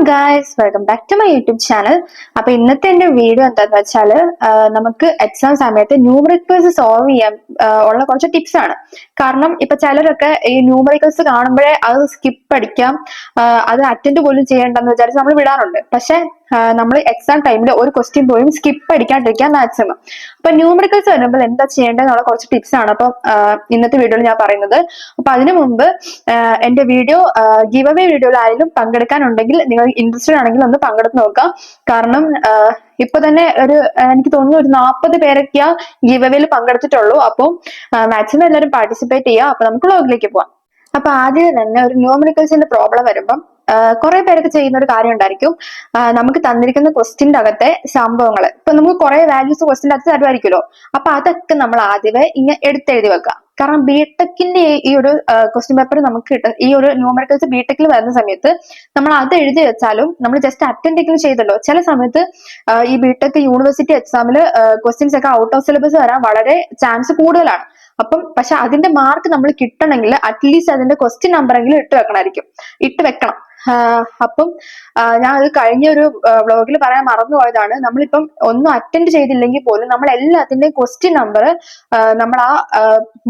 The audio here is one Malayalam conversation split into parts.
Guys, welcome back to my YouTube channel. അപ്പൊ ഇന്നത്തെ എന്റെ വീഡിയോ എന്താന്ന് വെച്ചാല് നമുക്ക് എക്സാം സമയത്ത് ന്യൂമറിക്കൽസ് സോൾവ് ചെയ്യാൻ ഉള്ള കുറച്ച് ടിപ്സ് ആണ്. കാരണം ഇപ്പൊ ചിലരൊക്കെ ഈ ന്യൂമറിക്കൽസ് കാണുമ്പോഴേ അത് സ്കിപ്പ് അടിക്കാം, അത് അറ്റൻഡ് പോലും ചെയ്യണ്ടെന്ന് വിചാരിച്ച് നമ്മൾ വിടാറുണ്ട്. പക്ഷെ നമ്മൾ എക്സാം ടൈമിൽ ഒരു ക്വസ്റ്റ്യൻ പോലും സ്കിപ്പ് അടിക്കാണ്ടിരിക്കാൻ മാക്സിമം. അപ്പൊ ന്യൂമറിക്കൽസ് വരുമ്പോൾ എന്താ ചെയ്യേണ്ടതെന്നുള്ള കുറച്ച് ടിപ്സ് ആണ് അപ്പൊ ഇന്നത്തെ വീഡിയോയിൽ ഞാൻ പറയുന്നത്. അപ്പൊ അതിനു മുമ്പ് എന്റെ വീഡിയോ ഗിവ് അവേ വീഡിയോയിൽ ആരെങ്കിലും പങ്കെടുക്കാനുണ്ടെങ്കിൽ നിങ്ങൾ ഇൻട്രസ്റ്റഡ് ആണെങ്കിൽ ഒന്ന് പങ്കെടുത്ത് നോക്കാം. കാരണം ഇപ്പൊ തന്നെ എനിക്ക് തോന്നുന്നു ഒരു 40 പേരൊക്കെയാ ഗിവ് അവേയിൽ പങ്കെടുത്തിട്ടുള്ളൂ. അപ്പോൾ മാക്സിമം എല്ലാവരും പാർട്ടിസിപ്പേറ്റ് ചെയ്യുക. അപ്പൊ നമുക്ക് വ്ലോഗിലേക്ക് പോവാം. അപ്പൊ ആദ്യം തന്നെ ഒരു ന്യൂമറിക്കൽസിന്റെ പ്രോബ്ലം വരുമ്പം കുറെ പേരൊക്കെ ചെയ്യുന്ന ഒരു കാര്യം ഉണ്ടായിരിക്കും. നമുക്ക് തന്നിരിക്കുന്ന ക്വസ്റ്റിന്റെ അകത്തെ സംഭവങ്ങൾ ഇപ്പൊ നമുക്ക് കുറെ വാല്യൂസ് ക്വസ്റ്റിന്റെ അകത്ത് തരുമായിരിക്കുമല്ലോ. അപ്പൊ അതൊക്കെ നമ്മൾ ആദ്യമേ ഇങ്ങനെ എടുത്തെഴുതി വെക്കാം. കാരണം ബിടെക്കിന്റെ ഈ ഒരു ക്വസ്റ്റ്യൻ പേപ്പർ നമുക്ക് കിട്ടും. ഈ ഒരു ന്യൂമറിക്കൽസ് ബിടെക്കിൽ വരുന്ന സമയത്ത് നമ്മൾ അത് എഴുതി വെച്ചാലും നമ്മൾ ജസ്റ്റ് അറ്റൻഡ് ചെയ്തല്ലോ. ചില സമയത്ത് ഈ ബിടെക് യൂണിവേഴ്സിറ്റി എക്സാമിൽ ക്വസ്റ്റ്യൻസ് ഒക്കെ ഔട്ട് ഓഫ് സിലബസ് വരാൻ വളരെ ചാൻസ് കൂടുതലാണ്. പക്ഷെ അതിന്റെ മാർക്ക് നമ്മൾ കിട്ടണമെങ്കിൽ അറ്റ്ലീസ്റ്റ് അതിന്റെ ക്വസ്റ്റ്യൻ നമ്പർ എങ്കിലും ഇട്ട് വെക്കണം. അപ്പം ഞാൻ അത് കഴിഞ്ഞ ഒരു വ്ലോഗിൽ പറയാൻ മറന്നുപോയതാണ്. നമ്മളിപ്പം ഒന്നും അറ്റൻഡ് ചെയ്തില്ലെങ്കിൽ പോലും നമ്മൾ എല്ലാത്തിന്റെയും ക്വസ്റ്റ്യൻ നമ്പർ നമ്മൾ ആ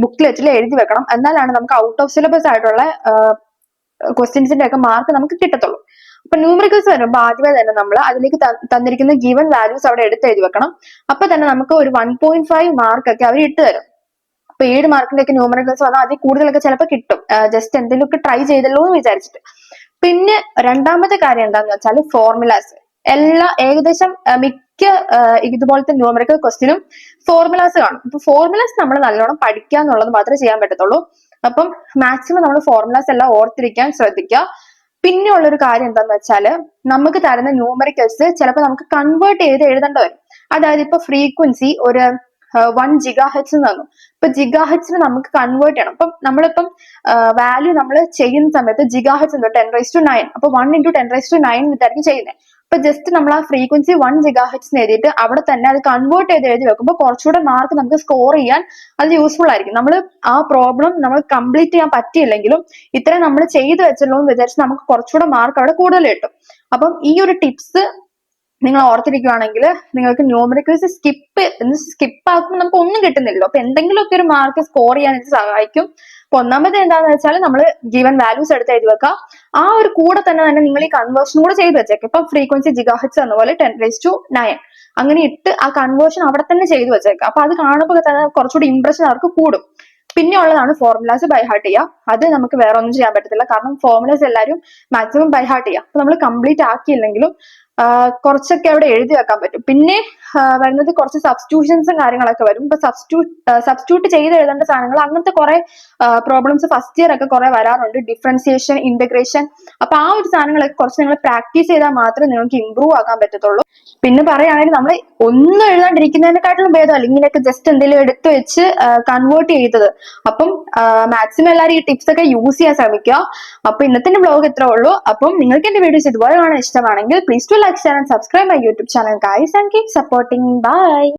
ബുക്ക്ലെറ്റിൽ എഴുതി വെക്കണം. എന്നാലാണ് നമുക്ക് ഔട്ട് ഓഫ് സിലബസ് ആയിട്ടുള്ള ക്വസ്റ്റ്യൻസിന്റെ ഒക്കെ മാർക്ക് നമുക്ക് കിട്ടത്തുള്ളൂ. അപ്പൊ ന്യൂമറിക്കൽസ് വരുമ്പോൾ ആദ്യമേ തന്നെ നമ്മൾ അതിലേക്ക് തന്നിരിക്കുന്ന ഗിവൻ വാല്യൂസ് അവിടെ എഴുതി വെക്കണം. അപ്പൊ തന്നെ നമുക്ക് ഒരു 1.5 മാർക്ക് ഒക്കെ അവർ ഇട്ട് തരും. അപ്പൊ 7 മാർക്കിന്റെ ഒക്കെ ന്യൂമറിക്കൽസ് വന്നാൽ അതിൽ കൂടുതലൊക്കെ ചിലപ്പോൾ കിട്ടും, ജസ്റ്റ് എന്തെങ്കിലുമൊക്കെ ട്രൈ ചെയ്തല്ലോ എന്ന് വിചാരിച്ചിട്ട്. പിന്നെ രണ്ടാമത്തെ കാര്യം എന്താന്ന് വെച്ചാൽ ഫോർമുലാസ്. ഏകദേശം മിക്ക ഇതുപോലത്തെ ന്യൂമറിക്കൽ ക്വസ്റ്റിനും ഫോർമുലാസ് കാണും. അപ്പൊ ഫോർമുലാസ് നമ്മൾ നല്ലോണം പഠിക്കുക എന്നുള്ളത് മാത്രമേ ചെയ്യാൻ പറ്റത്തുള്ളൂ. അപ്പം മാക്സിമം നമ്മൾ ഫോർമുലാസ് എല്ലാം ഓർത്തിരിക്കാൻ ശ്രദ്ധിക്കുക. പിന്നെ ഉള്ളൊരു കാര്യം എന്താന്ന് വെച്ചാല് നമുക്ക് തരുന്ന ന്യൂമറിക്കൽസ് ചിലപ്പോൾ നമുക്ക് കൺവേർട്ട് ചെയ്ത് എഴുതേണ്ടി വരും. അതായത് ഇപ്പൊ ഫ്രീക്വൻസി ഒരു 1 GHz തന്നു. ഇപ്പൊ ജിഗാഹെറ്റ്സിന് നമുക്ക് കൺവേർട്ട് ചെയ്യണം. അപ്പം നമ്മളിപ്പം വാല്യൂ നമ്മൾ ചെയ്യുന്ന സമയത്ത് ജിഗാഹെറ്റ്സ് 10⁹9. അപ്പൊ 1 × 10⁹9 ഇതായിരിക്കും ചെയ്യുന്നത്. അപ്പൊ ജസ്റ്റ് നമ്മൾ ആ ഫ്രീക്വൻസി 1 GHz എഴുതിയിട്ട് അവിടെ തന്നെ അത് കൺവേർട്ട് ചെയ്ത് എഴുതി വെക്കുമ്പോൾ കുറച്ചുകൂടെ മാർക്ക് നമുക്ക് സ്കോർ ചെയ്യാൻ അത് യൂസ്ഫുൾ ആയിരിക്കും. നമ്മൾ ആ പ്രോബ്ലം നമ്മൾ കംപ്ലീറ്റ് ചെയ്യാൻ പറ്റിയില്ലെങ്കിലും ഇത്രയും നമ്മൾ ചെയ്തു വെച്ചല്ലോ എന്ന് വിചാരിച്ച് നമുക്ക് കുറച്ചുകൂടെ മാർക്ക് അവിടെ കൂടുതൽ കിട്ടും. അപ്പം ഈ ഒരു ടിപ്സ് നിങ്ങൾ ഓർത്തിരിക്കുകയാണെങ്കിൽ നിങ്ങൾക്ക് ന്യൂമറിക്കൽസ് സ്കിപ്പ് ആക്കുമ്പോൾ നമുക്ക് ഒന്നും കിട്ടുന്നില്ലല്ലോ. അപ്പൊ എന്തെങ്കിലുമൊക്കെ ഒരു മാർക്ക് സ്കോർ ചെയ്യാൻ ഇത് സഹായിക്കും. അപ്പൊ ഒന്നാമത് എന്താണെന്ന് വെച്ചാൽ നമ്മൾ ഗിവൻ വാല്യൂസ് എടുത്ത് എഴുതി വെക്കാം. ആ ഒരു കൂടെ തന്നെ നിങ്ങൾ ഈ കൺവേർഷൻ കൂടെ ചെയ്ത് വെച്ചേക്കാം. ഇപ്പൊ ഫ്രീക്വൻസി ജിഗാഹെറ്റ്സ് എന്ന പോലെ 10⁹9 അങ്ങനെ ഇട്ട് ആ കൺവേർഷൻ അവിടെ തന്നെ ചെയ്തു വെച്ചേക്കാം. അപ്പൊ അത് കാണുമ്പോൾ തന്നെ കുറച്ചുകൂടി ഇംപ്രഷൻ അവർക്ക് കൂടും. പിന്നെ ഉള്ളതാണ് ഫോർമുലാസ് ബൈ ഹാർട്ട് ചെയ്യുക. അത് നമുക്ക് വേറെ ഒന്നും ചെയ്യാൻ പറ്റത്തില്ല. കാരണം ഫോർമുലാസ് എല്ലാവരും മാക്സിമം ബൈ ഹാർട്ട് ചെയ്യുക. അപ്പൊ നമ്മൾ കംപ്ലീറ്റ് ആക്കിയില്ലെങ്കിലും കുറച്ചൊക്കെ അവിടെ എഴുതി വെക്കാൻ പറ്റും. പിന്നെ വരുന്നത് കുറച്ച് സബ്സ്റ്റിറ്റ്യൂഷൻസും കാര്യങ്ങളൊക്കെ വരും. ഇപ്പൊ സബ്സ്റ്റിറ്റ്യൂട്ട് ചെയ്ത് എഴുതേണ്ട സാധനങ്ങൾ അങ്ങനത്തെ കുറെ പ്രോബ്ലംസ് ഫസ്റ്റ് ഇയർ ഒക്കെ കുറെ വരാറുണ്ട്. Differentiation, integration. അപ്പൊ ആ ഒരു സാധനങ്ങളൊക്കെ കുറച്ച് നിങ്ങൾ പ്രാക്ടീസ് ചെയ്താൽ മാത്രമേ നിങ്ങൾക്ക് ഇമ്പ്രൂവ് ആക്കാൻ പറ്റത്തുള്ളൂ. പിന്നെ പറയുകയാണെങ്കിൽ നമ്മൾ ഒന്നും എഴുതാണ്ടിരിക്കുന്നതിനെക്കാട്ടിലും ഭേദമല്ല ഇങ്ങനെയൊക്കെ ജസ്റ്റ് എന്തെങ്കിലും എടുത്തു വെച്ച് കൺവേർട്ട് ചെയ്തത്. അപ്പം മാക്സിമം എല്ലാവരും ഈ ടിപ്സ് ഒക്കെ യൂസ് ചെയ്യാൻ ശ്രമിക്കുക. അപ്പൊ ഇന്നത്തെ വ്ലോഗ് ഇത്രേ ഉള്ളൂ. അപ്പം നിങ്ങൾക്ക് എന്റെ വീഡിയോസ് ഇതുപോലെ കാണാൻ ഇഷ്ടമാണെങ്കിൽ please do like, share and subscribe my YouTube channel guys and keep supporting. Bye.